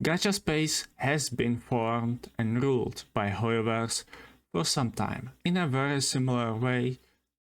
Gacha space has been formed and ruled by Hoyoverse for some time, in a very similar way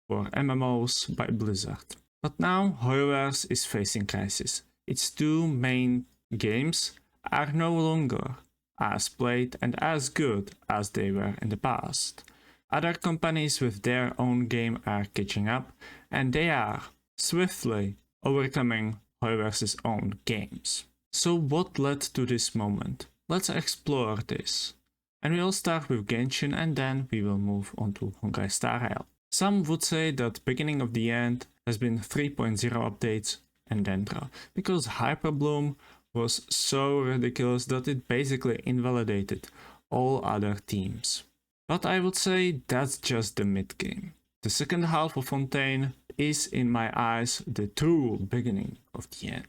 for MMOs by Blizzard. But now Hoyoverse is facing crisis. Its two main games are no longer as played and as good as they were in the past. Other companies with their own game are catching up, and they are swiftly overcoming Hoyoverse's own games. So what led to this moment? Let's explore this. And we'll start with Genshin and then we will move on to Honkai Star Rail. Some would say that beginning of the end has been 3.0 updates and Dendra, because Hyperbloom was so ridiculous that it basically invalidated all other teams. But I would say that's just the mid-game. The second half of Fontaine is in my eyes the true beginning of the end.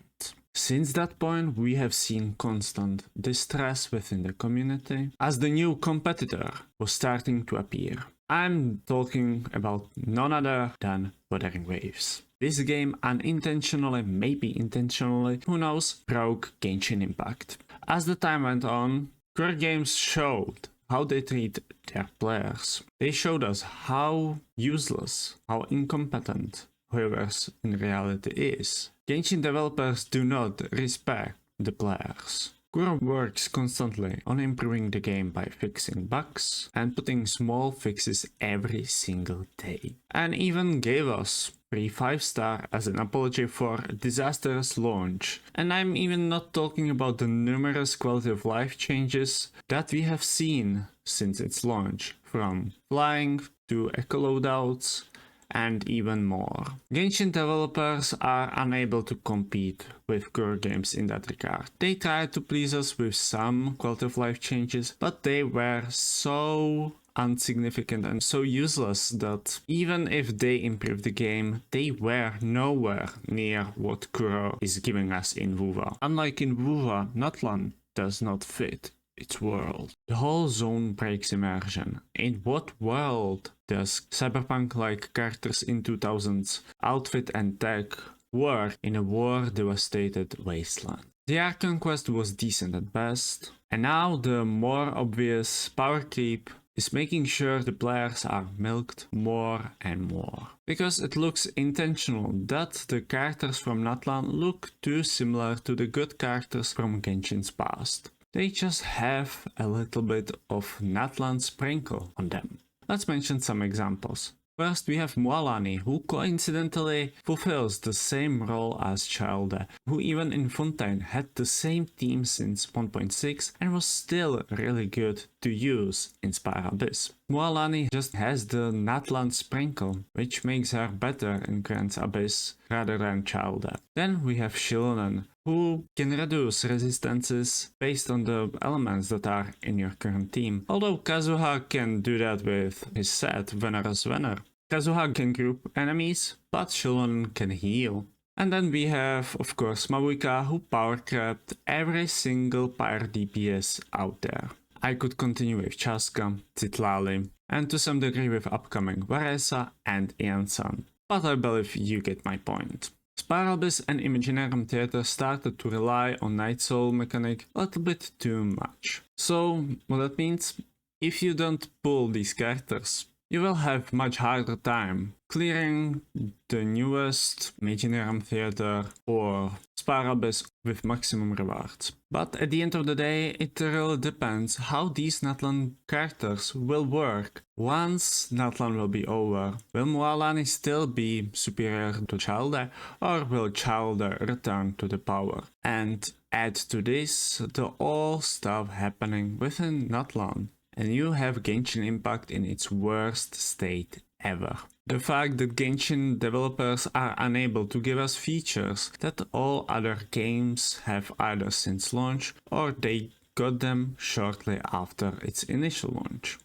Since that point we have seen constant distress within the community as the new competitor was starting to appear. I'm talking about none other than Wuthering Waves. This game unintentionally, maybe intentionally, who knows, broke Genshin Impact. As the time went on, core games showed how they treat their players. They showed us how useless, how incompetent Hoyoverse in reality is. Genshin developers do not respect the players. Kuro works constantly on improving the game by fixing bugs and putting small fixes every single day. And even gave us free 5-star as an apology for a disastrous launch. And I'm even not talking about the numerous quality of life changes that we have seen since its launch, from flying to eco loadouts and even more. Genshin developers are unable to compete with core games in that regard. They tried to please us with some quality of life changes, but they were so insignificant and so useless that even if they improved the game, they were nowhere near what Kuro is giving us in WuWa. Unlike in WuWa, Natlan does not fit its world. The whole zone breaks immersion. In what world does cyberpunk-like characters in 2000s outfit and tech work in a war-devastated wasteland? The Arc Conquest was decent at best, and now the more obvious Powercreep is making sure the players are milked more and more. Because it looks intentional that the characters from Natlan look too similar to the good characters from Genshin's past. They just have a little bit of Natlan sprinkle on them. Let's mention some examples. First, we have Mualani, who coincidentally fulfills the same role as Childe, who even in Fontaine had the same team since 1.6 and was still really good to use in Spire Abyss. Mualani just has the Natlan sprinkle, which makes her better in Grand Abyss rather than Childe. Then we have Shilonen, who can reduce resistances based on the elements that are in your current team. Although Kazuha can do that with his set Venerous Vener. Kazuha can group enemies, but Shilonen can heal. And then we have, of course, Mabuika, who powercrept every single pyre DPS out there. I could continue with Chaska, Zitlali, and to some degree with upcoming Varesa and Iansan. But I believe you get my point. Spire Abyss and Imaginarium Theater started to rely on Nightsoul mechanic a little bit too much. So what that means, if you don't pull these characters, you will have much harder time clearing the newest Imaginarium Theater or Spire Abyss with maximum rewards. But at the end of the day, it really depends how these Natlan characters will work once Natlan will be over. Will Mualani still be superior to Childe, or will Childe return to the power? And add to this the all stuff happening within Natlan, and you have Genshin Impact in its worst state ever. The fact that Genshin developers are unable to give us features that all other games have either since launch or they got them shortly after its initial launch.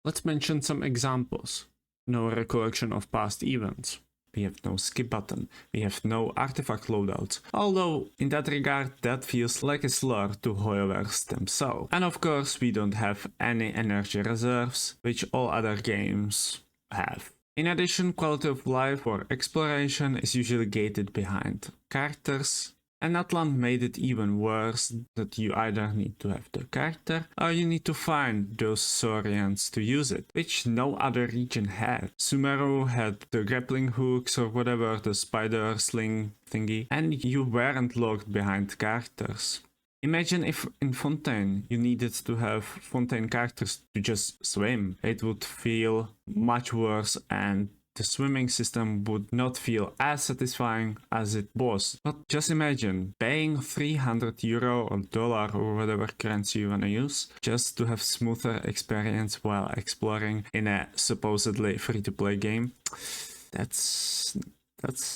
Let's mention some examples. No recollection of past events. We have no skip button. We have no artifact loadouts. Although in that regard that feels like a slur to Hoyoverse themselves. And of course we don't have any energy reserves, which all other games have. In addition, quality of life or exploration is usually gated behind characters And Natlan made it even worse that you either need to have the character or you need to find those Saurians to use it, which no other region had. Sumeru had the grappling hooks or whatever, the spider sling thingy, and you weren't locked behind characters. Imagine if in Fontaine you needed to have Fontaine characters to just swim. It would feel much worse and the swimming system would not feel as satisfying as it was. But just imagine paying €300 or dollar or whatever currency you wanna use just to have smoother experience while exploring in a supposedly free-to-play game. That's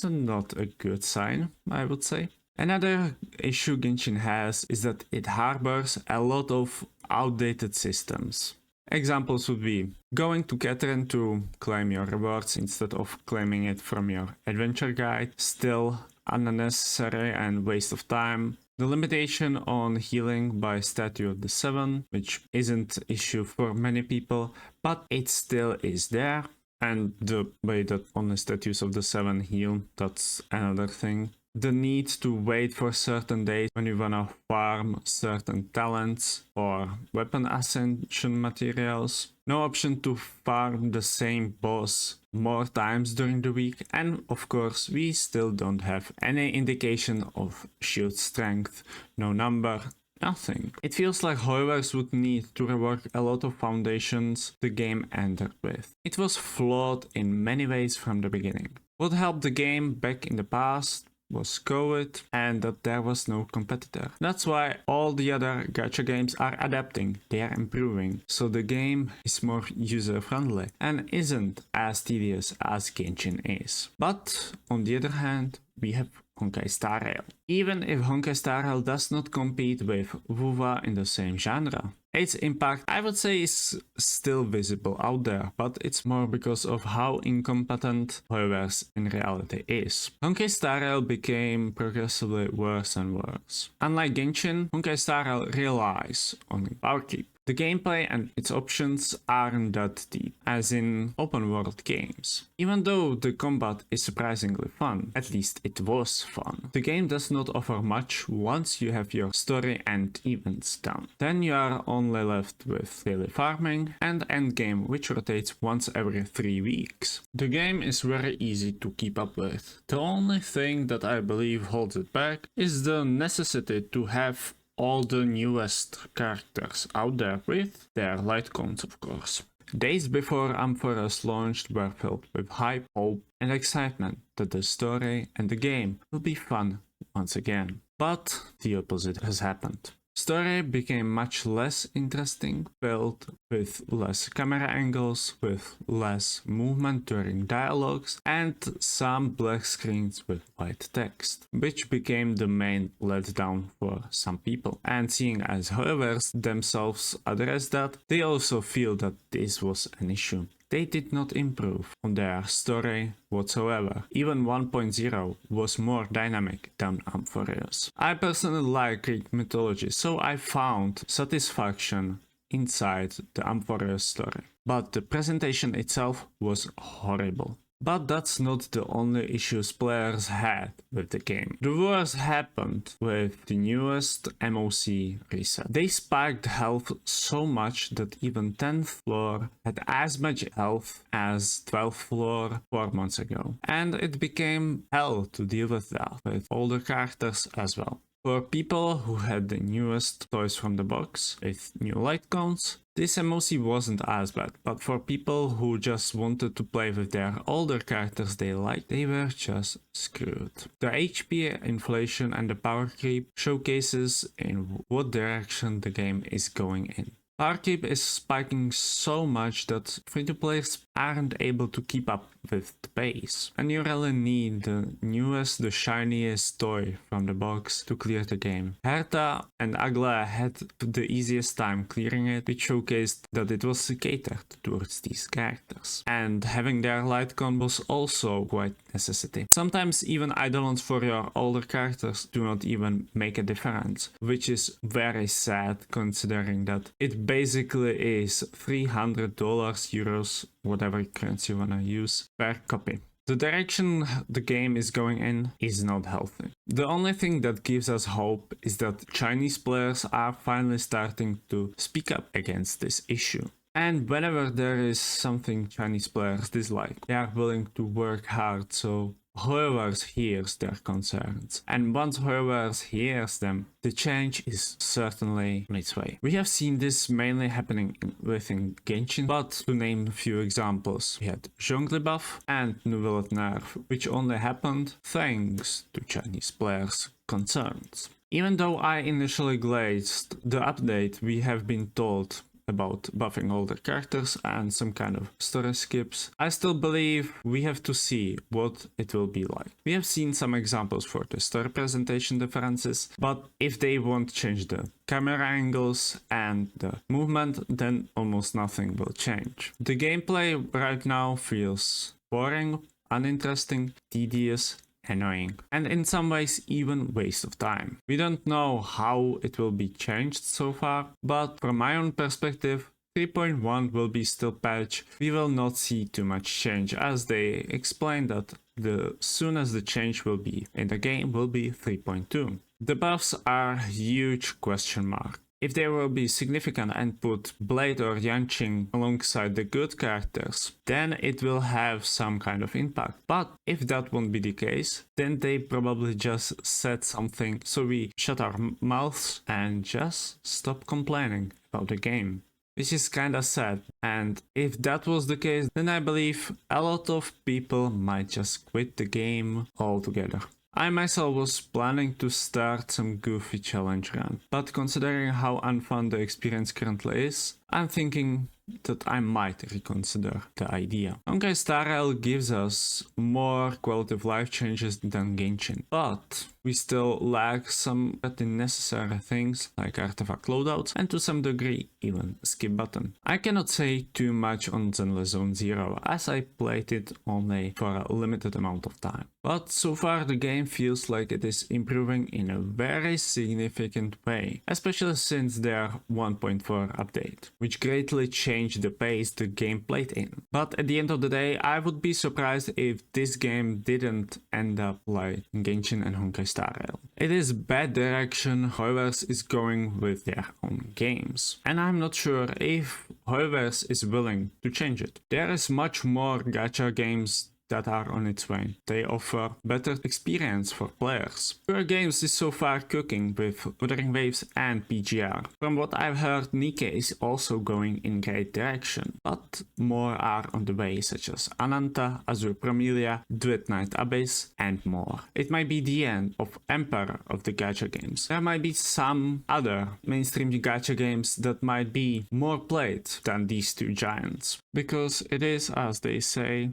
not a good sign, I would say. Another issue Genshin has is that it harbors a lot of outdated systems. Examples would be going to Catherine to claim your rewards instead of claiming it from your adventure guide, still unnecessary and waste of time. The limitation on healing by Statue of the Seven, which isn't an issue for many people, but it still is there. And the way that only Statues of the Seven heal, that's another thing. The need to wait for certain days when you wanna farm certain talents or weapon ascension materials. No option to farm the same boss more times during the week, and of course we still don't have any indication of shield strength, no number, nothing. It feels like Hoyoverse would need to rework a lot of foundations the game entered with. It was flawed in many ways from the beginning. What helped the game back in the past was COVID and that there was no competitor. That's why all the other gacha games are adapting, they are improving, so the game is more user-friendly and isn't as tedious as Genshin is. But on the other hand, we have Honkai Star Rail. Even if Honkai Star Rail does not compete with WuWa in the same genre, its impact, I would say, is still visible out there, but it's more because of how incompetent Hoyoverse in reality is. Honkai Star Rail became progressively worse and worse. Unlike Genshin, Honkai Star Rail relies on Powercreep. The gameplay and its options aren't that deep, as in open world games. Even though the combat is surprisingly fun, at least it was fun, the game does not offer much once you have your story and events done. Then you are only left with daily farming and endgame, which rotates once every 3 weeks. The game is very easy to keep up with. The only thing that I believe holds it back is the necessity to have all the newest characters out there with their light cones, of course. Days before Amphoreus launched were filled with hype, hope, and excitement that the story and the game will be fun once again. But the opposite has happened. Story became much less interesting, filled with less camera angles, with less movement during dialogues, and some black screens with white text, which became the main letdown for some people. And seeing as Hoyoverse themselves address that, they also feel that this was an issue. They did not improve on their story whatsoever. Even 1.0 was more dynamic than Amphoreus. I personally like Greek mythology, so I found satisfaction inside the Amphoreus story. But the presentation itself was horrible. But that's not the only issues players had with the game. The worst happened with the newest MOC reset. They spiked health so much that even 10th floor had as much health as 12th floor 4 months ago. And it became hell to deal with that, with older characters as well. For people who had the newest toys from the box with new light cones, this MOC wasn't as bad, but for people who just wanted to play with their older characters they liked, they were just screwed. The HP inflation and the power creep showcases in what direction the game is going in. Powercreep is spiking so much that free-to-players aren't able to keep up with the pace. And you really need the newest, the shiniest toy from the box to clear the game. Herta and Agla had the easiest time clearing it, which showcased that it was catered towards these characters. And having their light con was also quite necessity. Sometimes even eidolons for your older characters do not even make a difference, which is very sad considering that it basically is $300, euros, whatever currency you wanna use, per copy. The direction the game is going in is not healthy. The only thing that gives us hope is that Chinese players are finally starting to speak up against this issue. And whenever there is something Chinese players dislike, they are willing to work hard so Hoyoverse hears their concerns. And once Hoyoverse hears them, the change is certainly on its way. We have seen this mainly happening within Genshin, but to name a few examples, we had Zhongli buff and Nouvelle nerf, which only happened thanks to Chinese players' concerns. Even though I initially glazed the update, we have been told about buffing older characters and some kind of story skips, I still believe we have to see what it will be like. We have seen some examples for the story presentation differences, but if they won't change the camera angles and the movement, then almost nothing will change. The gameplay right now feels boring, uninteresting, tedious, annoying, and in some ways even waste of time. We don't know how it will be changed so far, but from my own perspective, 3.1 will be still patched. We will not see too much change, as they explained that the soon as the change will be in the game will be 3.2. The buffs are a huge question mark. If they will be significant and put Blade or Yanqing alongside the good characters, then it will have some kind of impact. But if that won't be the case, then they probably just said something so we shut our mouths and just stop complaining about the game. Which is kinda sad, and if that was the case, then I believe a lot of people might just quit the game altogether. I myself was planning to start some goofy challenge run, but considering how unfun the experience currently is, I'm thinking that I might reconsider the idea. Honkai Star Rail gives us more quality of life changes than Genshin, but we still lack some pretty necessary things like artifact loadouts and to some degree even skip button. I cannot say too much on Zenless Zone Zero as I played it only for a limited amount of time, but so far the game feels like it is improving in a very significant way, especially since their 1.4 update, which greatly changed the pace the game played in. But at the end of the day, I would be surprised if this game didn't end up like Genshin and Honkai Star Rail. It is bad direction Hoyoverse is going with their own games, and I'm not sure if Hoyoverse is willing to change it. There is much more gacha games that are on its way. They offer better experience for players. Pure Games is so far cooking with Wuthering Waves and PGR. From what I've heard, Nikkei is also going in great direction, but more are on the way, such as Ananta, Azure Promelia, Dread Knight Abyss, and more. It might be the end of Emperor of the gacha games. There might be some other mainstream gacha games that might be more played than these two giants, because it is, as they say,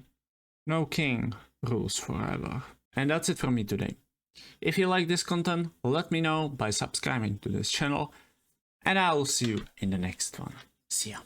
no king rules forever. And that's it from me today. If you like this content, let me know by subscribing to this channel, and I will see you in the next one. See ya.